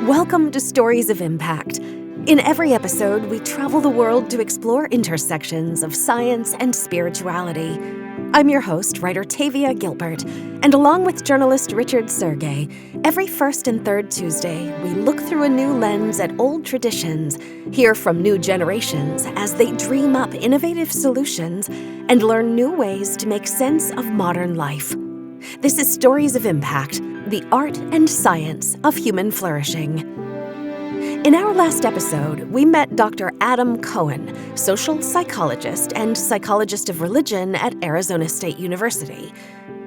Welcome to Stories of Impact. In every episode, we travel the world to explore intersections of science and spirituality. I'm your host, writer Tavia Gilbert, and along with journalist Richard Sergey, every first and third Tuesday, we look through a new lens at old traditions, hear from new generations as they dream up innovative solutions, and learn new ways to make sense of modern life. This is Stories of Impact, the art and science of human flourishing. In our last episode, we met Dr. Adam Cohen, social psychologist and psychologist of religion at Arizona State University.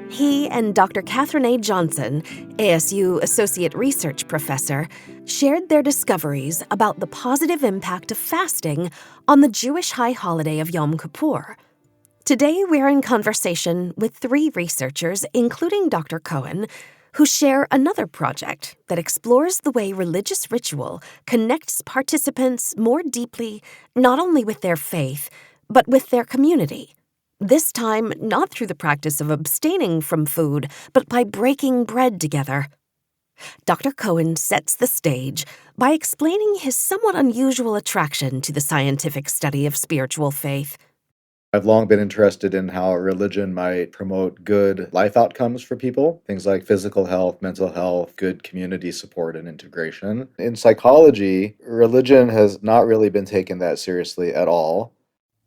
He and Dr. Catherine A. Johnson, ASU Associate Research Professor, shared their discoveries about the positive impact of fasting on the Jewish high holiday of Yom Kippur. Today, we're in conversation with three researchers, including Dr. Cohen, who share another project that explores the way religious ritual connects participants more deeply, not only with their faith, but with their community. This time, not through the practice of abstaining from food, but by breaking bread together. Dr. Cohen sets the stage by explaining his somewhat unusual attraction to the scientific study of spiritual faith. I've long been interested in how religion might promote good life outcomes for people, things like physical health, mental health, good community support, and integration. In psychology, religion has not really been taken that seriously at all.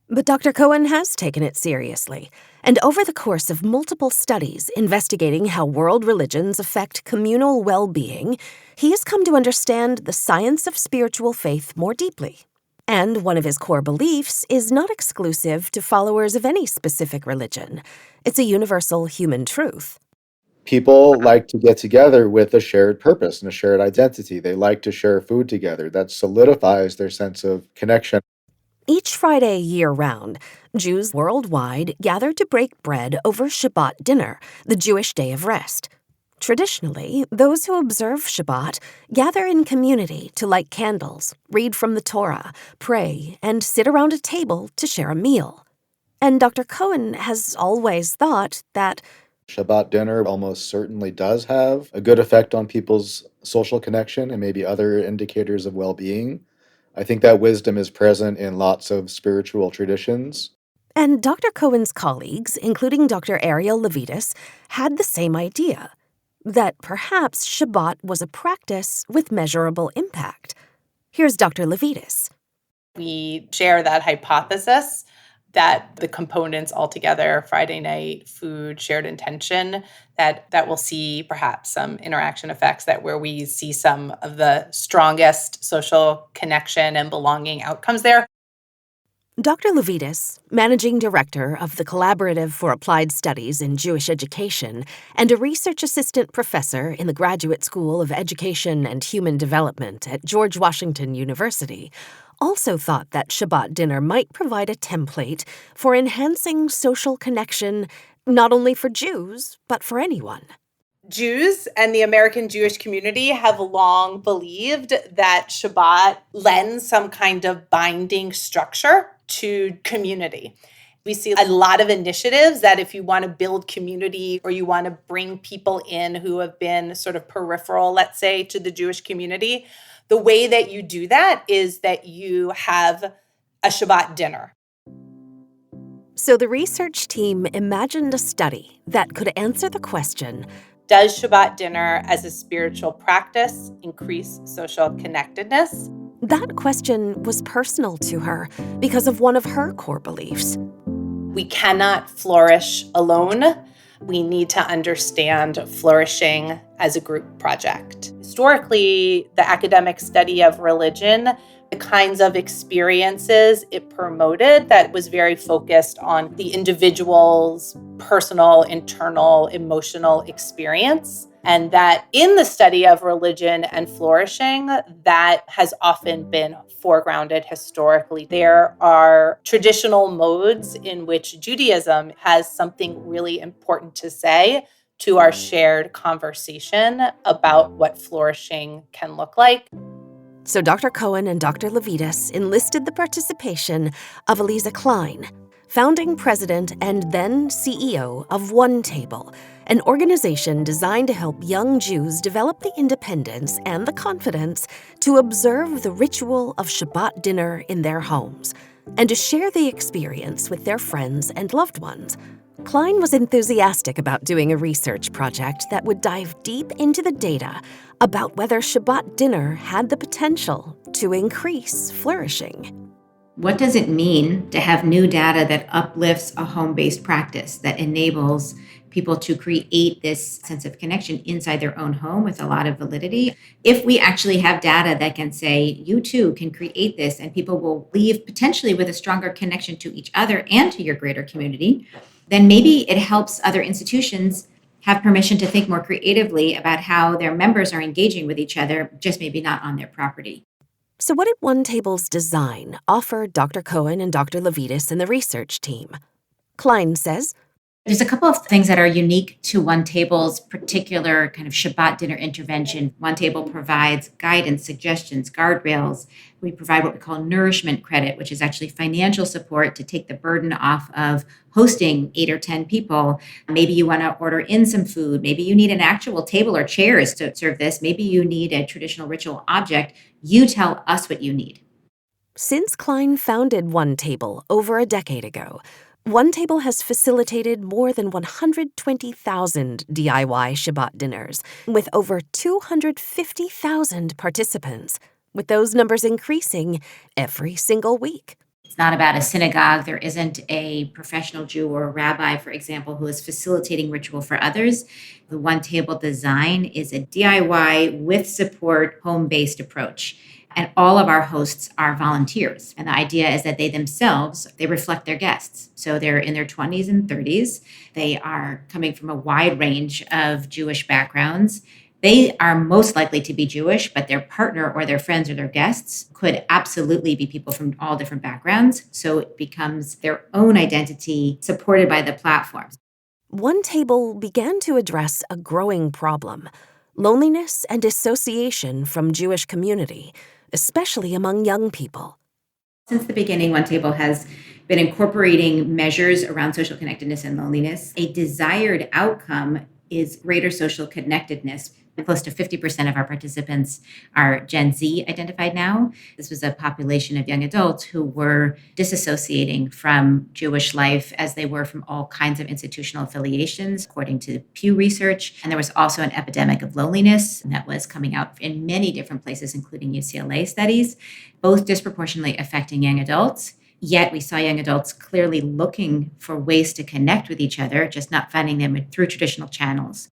But Dr. Cohen has taken it seriously, and over the course of multiple studies investigating how world religions affect communal well-being, he has come to understand the science of spiritual faith more deeply. And one of his core beliefs is not exclusive to followers of any specific religion. It's a universal human truth. People like to get together with a shared purpose and a shared identity. They like to share food together. That solidifies their sense of connection. Each Friday year-round, Jews worldwide gather to break bread over Shabbat dinner, the Jewish day of rest. Traditionally, those who observe Shabbat gather in community to light candles, read from the Torah, pray, and sit around a table to share a meal. And Dr. Cohen has always thought that Shabbat dinner almost certainly does have a good effect on people's social connection and maybe other indicators of well-being. I think that wisdom is present in lots of spiritual traditions. And Dr. Cohen's colleagues, including Dr. Arielle Levites, had the same idea, that perhaps Shabbat was a practice with measurable impact. Here's Dr. Levites. We share that hypothesis that the components altogether, Friday night, food, shared intention, that will see perhaps some interaction effects where we see some of the strongest social connection and belonging outcomes there. Dr. Levites, managing director of the Collaborative for Applied Studies in Jewish Education and a research assistant professor in the Graduate School of Education and Human Development at George Washington University, also thought that Shabbat dinner might provide a template for enhancing social connection, not only for Jews, but for anyone. Jews and the American Jewish community have long believed that Shabbat lends some kind of binding structure to community. We see a lot of initiatives that if you want to build community or you want to bring people in who have been sort of peripheral, let's say, to the Jewish community, the way that you do that is that you have a Shabbat dinner. So the research team imagined a study that could answer the question, does Shabbat dinner as a spiritual practice increase social connectedness? That question was personal to her because of one of her core beliefs. We cannot flourish alone. We need to understand flourishing as a group project. Historically, the academic study of religion, the kinds of experiences it promoted that was very focused on the individual's personal, internal, emotional experience. And that in the study of religion and flourishing, that has often been foregrounded historically. There are traditional modes in which Judaism has something really important to say to our shared conversation about what flourishing can look like. So Dr. Cohen and Dr. Levites enlisted the participation of Aliza Kline, founding president and then CEO of OneTable, an organization designed to help young Jews develop the independence and the confidence to observe the ritual of Shabbat dinner in their homes and to share the experience with their friends and loved ones. Kline was enthusiastic about doing a research project that would dive deep into the data about whether Shabbat dinner had the potential to increase flourishing. What does it mean to have new data that uplifts a home-based practice, that enables people to create this sense of connection inside their own home with a lot of validity? If we actually have data that can say, you too can create this, and people will leave potentially with a stronger connection to each other and to your greater community, then maybe it helps other institutions have permission to think more creatively about how their members are engaging with each other, just maybe not on their property. So what did OneTable's design offer Dr. Cohen and Dr. Levites and the research team? Kline says, there's a couple of things that are unique to OneTable's particular kind of Shabbat dinner intervention. OneTable provides guidance, suggestions, guardrails. We provide what we call nourishment credit, which is actually financial support to take the burden off of hosting 8 or 10 people. Maybe you want to order in some food. Maybe you need an actual table or chairs to serve this. Maybe you need a traditional ritual object. You tell us what you need. Since Kline founded OneTable over a decade ago, OneTable has facilitated more than 120,000 DIY Shabbat dinners with over 250,000 participants, with those numbers increasing every single week. It's not about a synagogue. There isn't a professional Jew or a rabbi, for example, who is facilitating ritual for others. The OneTable design is a DIY with support, home-based approach. And all of our hosts are volunteers. And the idea is that they themselves, they reflect their guests. So they're in their 20s and 30s. They are coming from a wide range of Jewish backgrounds. They are most likely to be Jewish, but their partner or their friends or their guests could absolutely be people from all different backgrounds. So it becomes their own identity supported by the platforms. OneTable began to address a growing problem: loneliness and dissociation from Jewish community, especially among young people. Since the beginning, OneTable has been incorporating measures around social connectedness and loneliness. A desired outcome is greater social connectedness. Close to 50% of our participants are Gen Z identified now. This was a population of young adults who were disassociating from Jewish life as they were from all kinds of institutional affiliations, according to Pew Research. And there was also an epidemic of loneliness that was coming out in many different places, including UCLA studies, both disproportionately affecting young adults. Yet we saw young adults clearly looking for ways to connect with each other, just not finding them through traditional channels.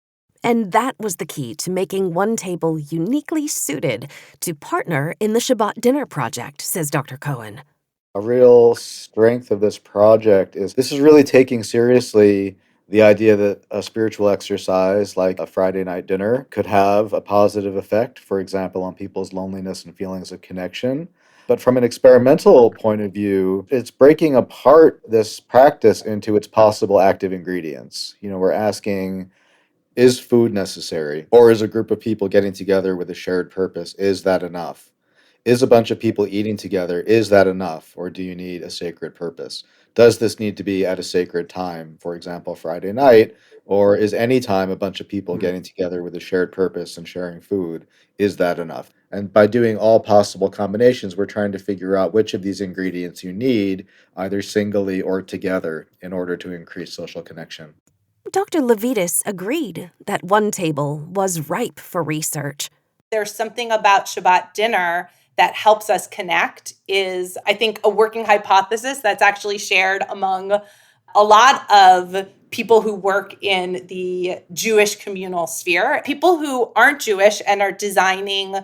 And that was the key to making OneTable uniquely suited to partner in the Shabbat Dinner Project, says Dr. Cohen. A real strength of this project is this is really taking seriously the idea that a spiritual exercise like a Friday night dinner could have a positive effect, for example, on people's loneliness and feelings of connection. But from an experimental point of view, it's breaking apart this practice into its possible active ingredients. We're asking, is food necessary? Or is a group of people getting together with a shared purpose, is that enough? Is a bunch of people eating together, is that enough? Or do you need a sacred purpose? Does this need to be at a sacred time, for example, Friday night? Or is any time a bunch of people getting together with a shared purpose and sharing food, is that enough? And by doing all possible combinations, we're trying to figure out which of these ingredients you need, either singly or together, in order to increase social connection. Dr. Levites agreed that OneTable was ripe for research. There's something about Shabbat dinner that helps us connect is, I think, a working hypothesis that's actually shared among a lot of people who work in the Jewish communal sphere. People who aren't Jewish and are designing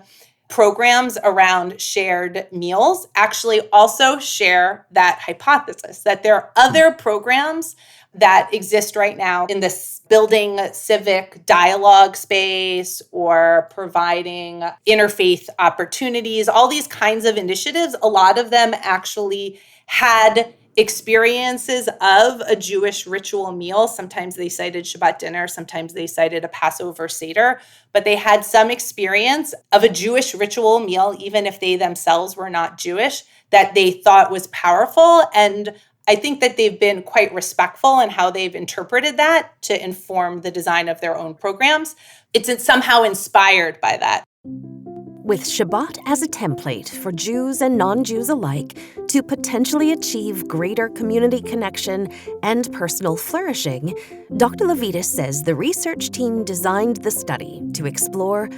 programs around shared meals actually also share that hypothesis, that there are other programs that exist right now in this building civic dialogue space or providing interfaith opportunities, all these kinds of initiatives. A lot of them actually had experiences of a Jewish ritual meal. Sometimes they cited Shabbat dinner, sometimes they cited a Passover Seder, but they had some experience of a Jewish ritual meal, even if they themselves were not Jewish, that they thought was powerful. And I think that they've been quite respectful in how they've interpreted that to inform the design of their own programs. It's somehow inspired by that. With Shabbat as a template for Jews and non-Jews alike to potentially achieve greater community connection and personal flourishing, Dr. Levites says the research team designed the study to explore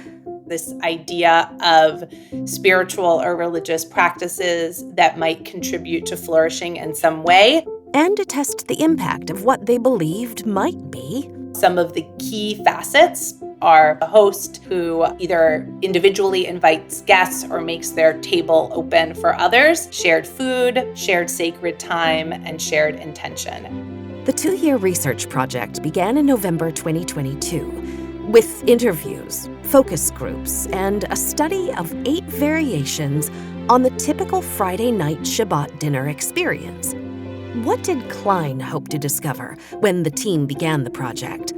this idea of spiritual or religious practices that might contribute to flourishing in some way, and to test the impact of what they believed might be. Some of the key facets are a host who either individually invites guests or makes their table open for others, shared food, shared sacred time, and shared intention. The 2-year research project began in November 2022 with interviews, focus groups, and a study of 8 variations on the typical Friday night Shabbat dinner experience. What did Kline hope to discover when the team began the project?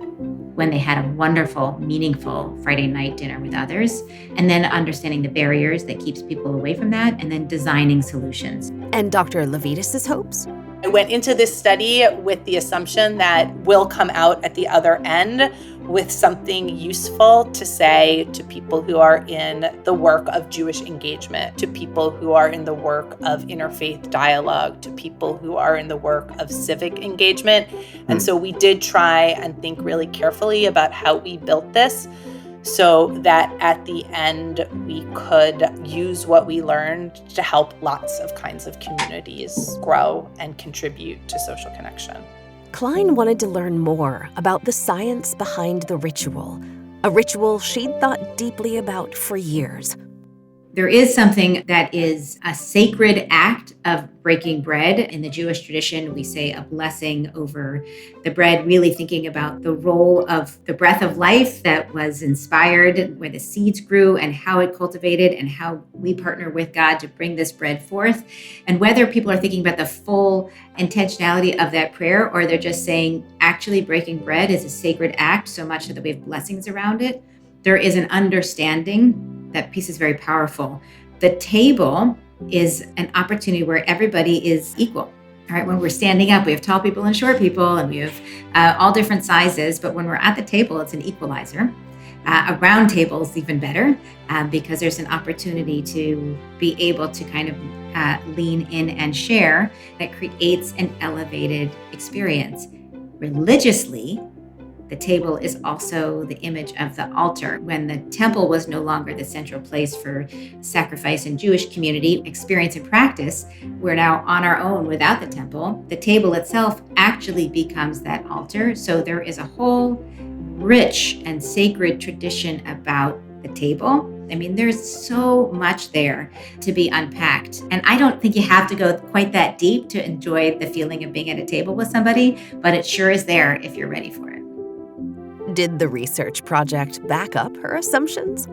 When they had a wonderful, meaningful Friday night dinner with others, and then understanding the barriers that keeps people away from that, and then designing solutions. And Dr. Levites' hopes? I went into this study with the assumption that we'll come out at the other end with something useful to say to people who are in the work of Jewish engagement, to people who are in the work of interfaith dialogue, to people who are in the work of civic engagement. And so we did try and think really carefully about how we built this so that at the end we could use what we learned to help lots of kinds of communities grow and contribute to social connection. Kline wanted to learn more about the science behind the ritual, a ritual she'd thought deeply about for years. There is something that is a sacred act of breaking bread. In the Jewish tradition, we say a blessing over the bread, really thinking about the role of the breath of life that was inspired, where the seeds grew and how it cultivated and how we partner with God to bring this bread forth. And whether people are thinking about the full intentionality of that prayer, or they're just saying, actually breaking bread is a sacred act so much that we have blessings around it, there is an understanding. That piece is very powerful. The table is an opportunity where everybody is equal. All right, when we're standing up, we have tall people and short people, and we have all different sizes. But when we're at the table, it's an equalizer. A round table is even better because there's an opportunity to be able to kind of lean in and share that creates an elevated experience. Religiously, the table is also the image of the altar. When the temple was no longer the central place for sacrifice in Jewish community experience and practice, we're now on our own without the temple. The table itself actually becomes that altar. So there is a whole rich and sacred tradition about the table. I mean, there's so much there to be unpacked. And I don't think you have to go quite that deep to enjoy the feeling of being at a table with somebody, but it sure is there if you're ready for it. Did the research project back up her assumptions?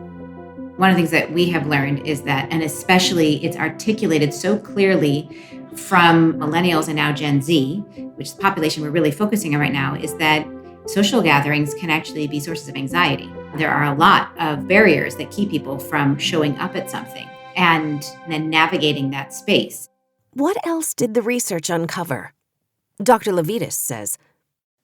One of the things that we have learned is that, and especially it's articulated so clearly from millennials and now Gen Z, which is the population we're really focusing on right now, is that social gatherings can actually be sources of anxiety. There are a lot of barriers that keep people from showing up at something and then navigating that space. What else did the research uncover? Dr. Levites says,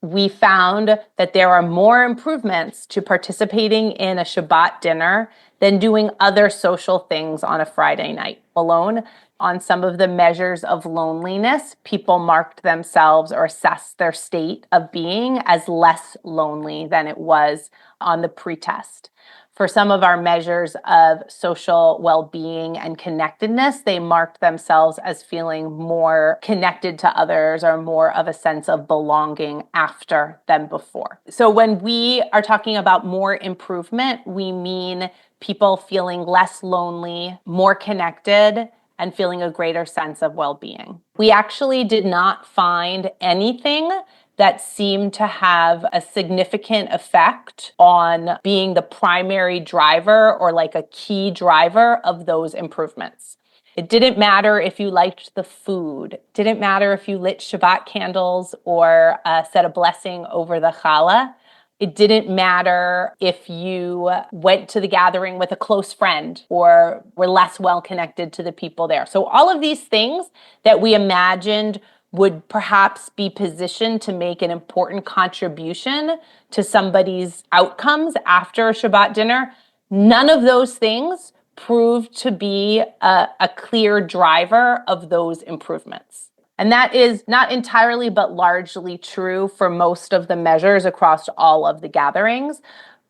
we found that there are more improvements to participating in a Shabbat dinner than doing other social things on a Friday night alone. On some of the measures of loneliness, people marked themselves or assessed their state of being as less lonely than it was on the pretest. For some of our measures of social well-being and connectedness, they marked themselves as feeling more connected to others or more of a sense of belonging after than before. So when we are talking about more improvement, we mean people feeling less lonely, more connected, and feeling a greater sense of well-being. We actually did not find anything that seemed to have a significant effect on being the primary driver or like a key driver of those improvements. It didn't matter if you liked the food. It didn't matter if you lit Shabbat candles or said a blessing over the challah. It didn't matter if you went to the gathering with a close friend or were less well connected to the people there. So all of these things that we imagined would perhaps be positioned to make an important contribution to somebody's outcomes after a Shabbat dinner, none of those things proved to be a clear driver of those improvements. And that is not entirely, but largely true for most of the measures across all of the gatherings.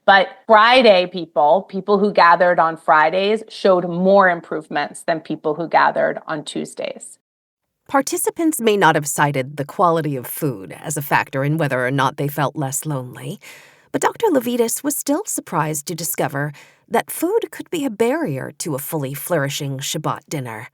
But Friday people who gathered on Fridays showed more improvements than people who gathered on Tuesdays. Participants may not have cited the quality of food as a factor in whether or not they felt less lonely, but Dr. Levites was still surprised to discover that food could be a barrier to a fully flourishing Shabbat dinner.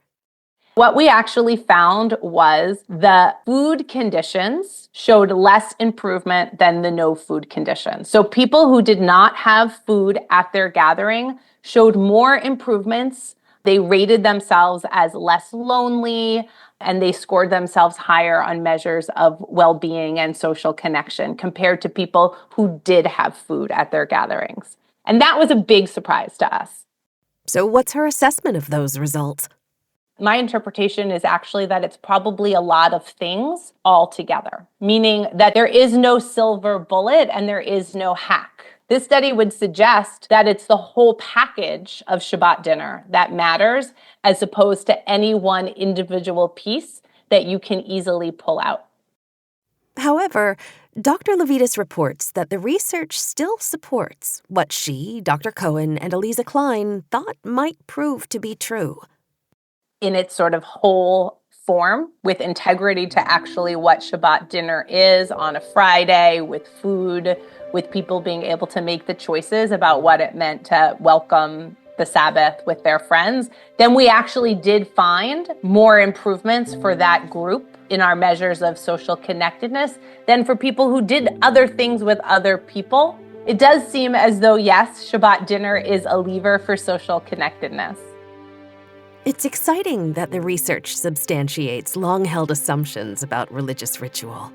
What we actually found was the food conditions showed less improvement than the no food conditions. So people who did not have food at their gathering showed more improvements. They rated themselves as less lonely, and they scored themselves higher on measures of well-being and social connection compared to people who did have food at their gatherings. And that was a big surprise to us. So what's her assessment of those results? My interpretation is actually that it's probably a lot of things all together, meaning that there is no silver bullet and there is no hack. This study would suggest that it's the whole package of Shabbat dinner that matters, as opposed to any one individual piece that you can easily pull out. However, Dr. Levites reports that the research still supports what she, Dr. Cohen, and Aliza Kline thought might prove to be true. In its sort of whole form, with integrity to actually what Shabbat dinner is on a Friday, with food, with people being able to make the choices about what it meant to welcome the Sabbath with their friends, then we actually did find more improvements for that group in our measures of social connectedness than for people who did other things with other people. It does seem as though, yes, Shabbat dinner is a lever for social connectedness. It's exciting that the research substantiates long-held assumptions about religious ritual.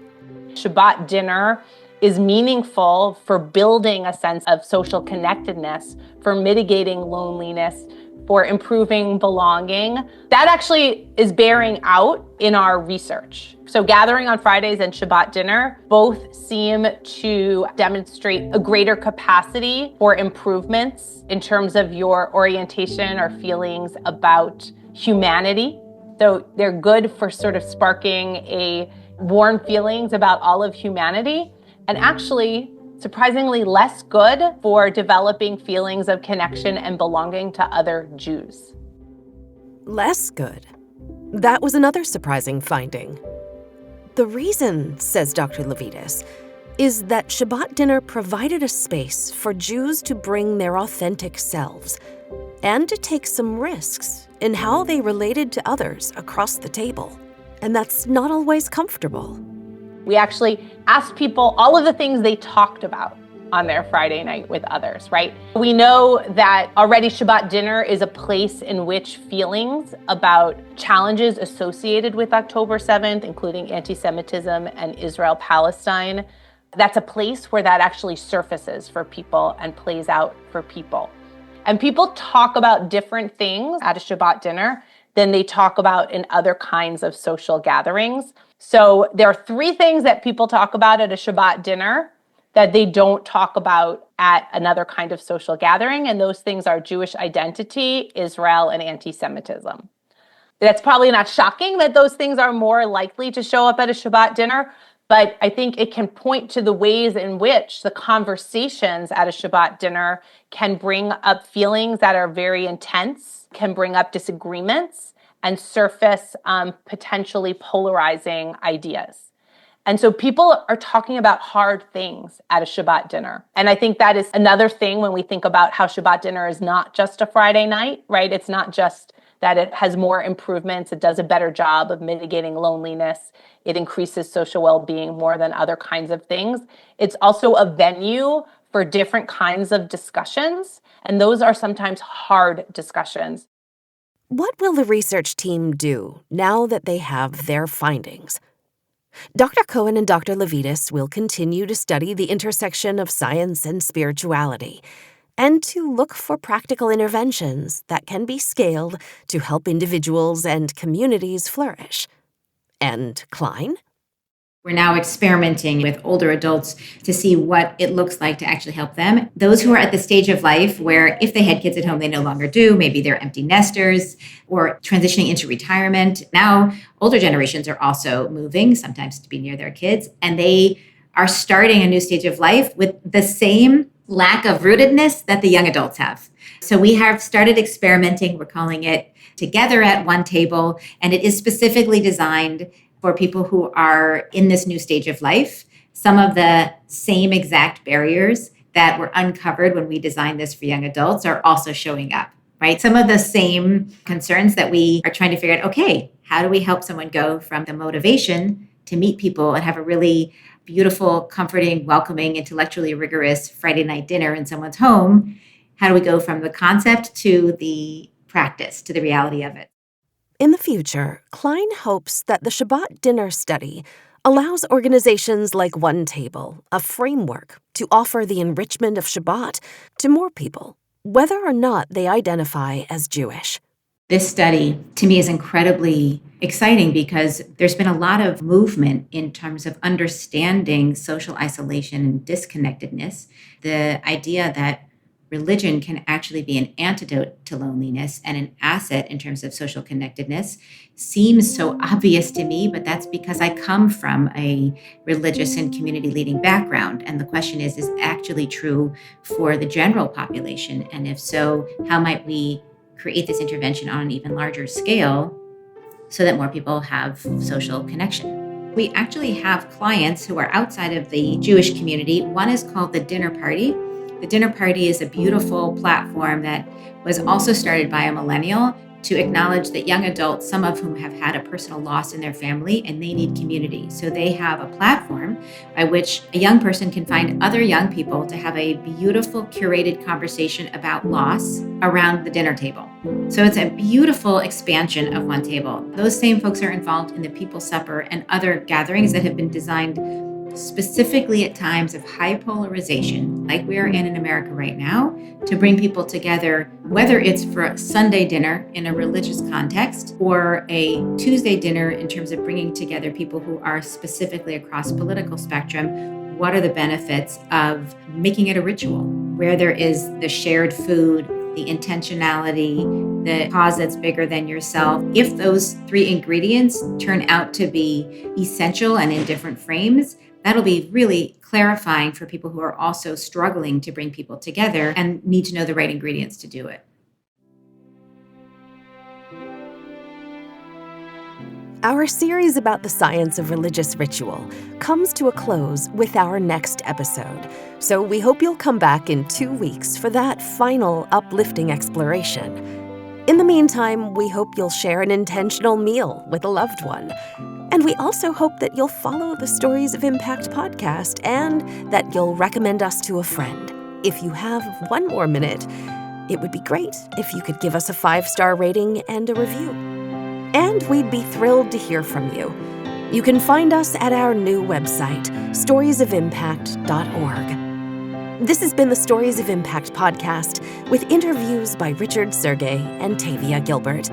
Shabbat dinner is meaningful for building a sense of social connectedness, for mitigating loneliness, for improving belonging. That actually is bearing out in our research. So gathering on Fridays and Shabbat dinner both seem to demonstrate a greater capacity for improvements in terms of your orientation or feelings about humanity. So they're good for sort of sparking a warm feelings about all of humanity, and actually surprisingly less good for developing feelings of connection and belonging to other Jews. Less good? That was another surprising finding. The reason, says Dr. Levites, is that Shabbat dinner provided a space for Jews to bring their authentic selves and to take some risks in how they related to others across the table. And that's not always comfortable. We actually asked people all of the things they talked about on their Friday night with others, right? We know that already Shabbat dinner is a place in which feelings about challenges associated with October 7th, including anti-Semitism and Israel-Palestine, that's a place where that actually surfaces for people and plays out for people. And people talk about different things at a Shabbat dinner than they talk about in other kinds of social gatherings. So there are three things that people talk about at a Shabbat dinner that they don't talk about at another kind of social gathering. And those things are Jewish identity, Israel, and anti-Semitism. That's probably not shocking that those things are more likely to show up at a Shabbat dinner, but I think it can point to the ways in which the conversations at a Shabbat dinner can bring up feelings that are very intense, can bring up disagreements, and surface potentially polarizing ideas. And so people are talking about hard things at a Shabbat dinner. And I think that is another thing when we think about how Shabbat dinner is not just a Friday night, right? It's not just that it has more improvements. It does a better job of mitigating loneliness. It increases social well-being more than other kinds of things. It's also a venue for different kinds of discussions. And those are sometimes hard discussions. What will the research team do now that they have their findings? Dr. Cohen and Dr. Levites will continue to study the intersection of science and spirituality and to look for practical interventions that can be scaled to help individuals and communities flourish. And Kline? We're now experimenting with older adults to see what it looks like to actually help them. Those who are at the stage of life where if they had kids at home, they no longer do, maybe they're empty nesters or transitioning into retirement. Now, older generations are also moving, sometimes to be near their kids, and they are starting a new stage of life with the same lack of rootedness that the young adults have. So we have started experimenting. We're calling it Together at OneTable, and it is specifically designed for people who are in this new stage of life. Some of the same exact barriers that were uncovered when we designed this for young adults are also showing up, right? Some of the same concerns that we are trying to figure out, okay, how do we help someone go from the motivation to meet people and have a really beautiful, comforting, welcoming, intellectually rigorous Friday night dinner in someone's home? How do we go from the concept to the practice, to the reality of it? In the future, Kline hopes that the Shabbat dinner study allows organizations like OneTable a framework to offer the enrichment of Shabbat to more people, whether or not they identify as Jewish. This study, to me, is incredibly exciting because there's been a lot of movement in terms of understanding social isolation and disconnectedness. The idea that religion can actually be an antidote to loneliness and an asset in terms of social connectedness seems so obvious to me, but that's because I come from a religious and community leading background. And the question is actually true for the general population? And if so, how might we create this intervention on an even larger scale so that more people have social connection? We actually have clients who are outside of the Jewish community. One is called the Dinner Party. The Dinner Party is a beautiful platform that was also started by a millennial to acknowledge that young adults, some of whom have had a personal loss in their family, and they need community. So they have a platform by which a young person can find other young people to have a beautiful, curated conversation about loss around the dinner table. So it's a beautiful expansion of OneTable. Those same folks are involved in the People's Supper and other gatherings that have been designed specifically at times of high polarization, like we are in America right now, to bring people together, whether it's for a Sunday dinner in a religious context or a Tuesday dinner in terms of bringing together people who are specifically across political spectrum. What are the benefits of making it a ritual where there is the shared food, the intentionality, the cause that's bigger than yourself? If those three ingredients turn out to be essential and in different frames, that'll be really clarifying for people who are also struggling to bring people together and need to know the right ingredients to do it. Our series about the science of religious ritual comes to a close with our next episode, so we hope you'll come back in 2 weeks for that final uplifting exploration. In the meantime, we hope you'll share an intentional meal with a loved one. And we also hope that you'll follow the Stories of Impact podcast and that you'll recommend us to a friend. If you have 1 more minute, it would be great if you could give us a 5-star rating and a review. And we'd be thrilled to hear from you. You can find us at our new website, storiesofimpact.org. This has been the Stories of Impact podcast with interviews by Richard Sergey and Tavia Gilbert.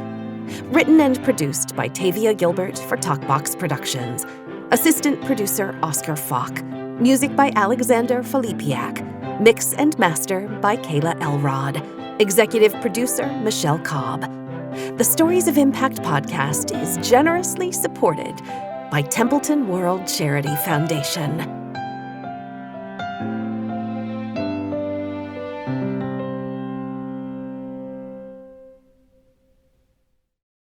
Written and produced by Tavia Gilbert for Talkbox Productions. Assistant producer Oscar Falk. Music by Alexander Filipiak. Mix and master by Kayla Elrod. Executive producer Michelle Cobb. The Stories of Impact podcast is generously supported by Templeton World Charity Foundation.